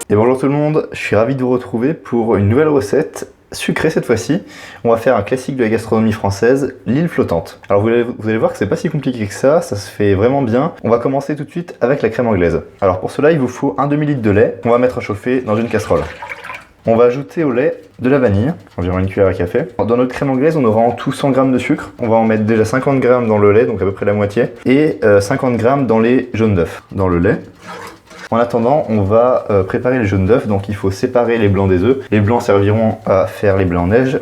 Et bonjour tout le monde, je suis ravi de vous retrouver pour une nouvelle recette sucrée cette fois-ci. On va faire un classique de la gastronomie française, l'île flottante. Alors vous allez voir que c'est pas si compliqué que ça se fait vraiment bien. On va commencer tout de suite avec la crème anglaise. Alors pour cela il vous faut un demi-litre de lait qu'on va mettre à chauffer dans une casserole. On va ajouter au lait de la vanille, environ une cuillère à café. Dans notre crème anglaise, on aura en tout 100 g de sucre. On va en mettre déjà 50 g dans le lait, donc à peu près la moitié, et 50 g dans les jaunes d'œufs, dans le lait. En attendant, on va préparer les jaunes d'œufs, donc il faut séparer les blancs des œufs. Les blancs serviront à faire les blancs en neige.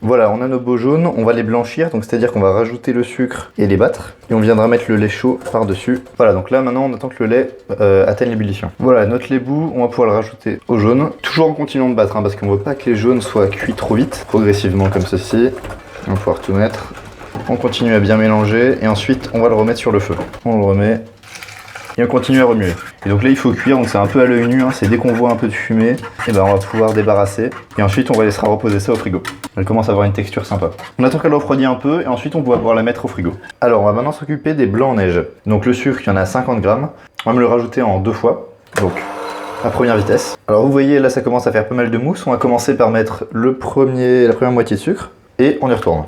Voilà, on a nos beaux jaunes, on va les blanchir, donc c'est-à-dire qu'on va rajouter le sucre et les battre. Et on viendra mettre le lait chaud par-dessus. Voilà, donc là maintenant on attend que le lait atteigne l'ébullition. Voilà, notre lait bout, on va pouvoir le rajouter au jaune. Toujours en continuant de battre, parce qu'on ne veut pas que les jaunes soient cuits trop vite. Progressivement comme ceci. On va pouvoir tout mettre. On continue à bien mélanger et ensuite on va le remettre sur le feu. On le remet et on continue à remuer. Et donc là il faut cuire, donc c'est un peu à l'œil nu, c'est dès qu'on voit un peu de fumée, et ben on va pouvoir débarrasser. Et ensuite on va laisser reposer ça au frigo. Elle commence à avoir une texture sympa. On attend qu'elle refroidisse un peu et ensuite on va pouvoir la mettre au frigo. Alors on va maintenant s'occuper des blancs en neige. Donc le sucre, il y en a 50 g. On va me le rajouter en 2 fois. Donc à première vitesse. Alors vous voyez là ça commence à faire pas mal de mousse. On va commencer par mettre la première moitié de sucre et on y retourne.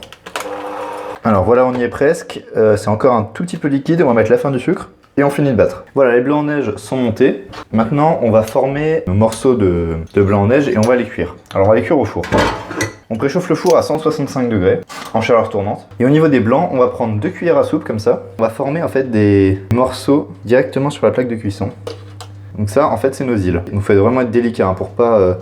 Alors voilà, on y est presque, c'est encore un tout petit peu liquide, on va mettre la fin du sucre et on finit de battre. Voilà, les blancs en neige sont montés. Maintenant, on va former nos morceaux de blanc en neige et on va les cuire. Alors on va les cuire au four. On préchauffe le four à 165 degrés en chaleur tournante. Et au niveau des blancs, on va prendre 2 cuillères à soupe comme ça. On va former en fait des morceaux directement sur la plaque de cuisson. Donc ça, en fait, c'est nos îles. Il faut vraiment être délicat pour pas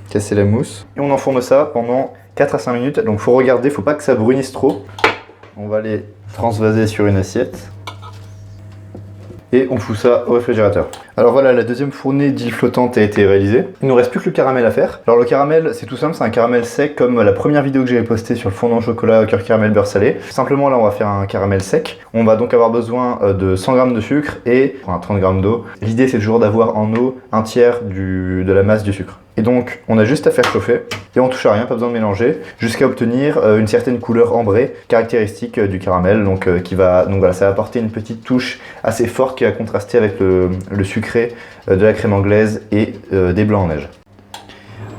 casser la mousse. Et on enfourne ça pendant 4 à 5 minutes, donc faut regarder, faut pas que ça brunisse trop. On va les transvaser sur une assiette et on fout ça au réfrigérateur. Alors voilà, la deuxième fournée d'île flottante a été réalisée. Il nous reste plus que le caramel à faire. Alors le caramel, c'est tout simple, c'est un caramel sec comme la première vidéo que j'avais postée sur le fondant au chocolat cœur caramel beurre salé. Simplement là on va faire un caramel sec. On va donc avoir besoin de 100 g de sucre et 30 g d'eau. L'idée c'est toujours d'avoir en eau un tiers de la masse du sucre. Et donc on a juste à faire chauffer et on touche à rien, pas besoin de mélanger, jusqu'à obtenir une certaine couleur ambrée caractéristique du caramel, donc voilà, ça va apporter une petite touche assez forte qui va contraster avec le sucré de la crème anglaise et des blancs en neige.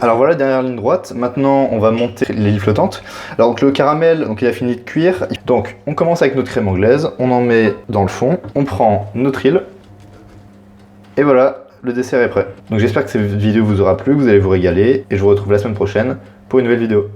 Alors voilà, dernière ligne droite, maintenant on va monter l'île flottante. Alors donc le caramel, donc il a fini de cuire, donc on commence avec notre crème anglaise, on en met dans le fond, on prend notre île, et voilà, le dessert est prêt. Donc j'espère que cette vidéo vous aura plu, que vous allez vous régaler, et je vous retrouve la semaine prochaine pour une nouvelle vidéo.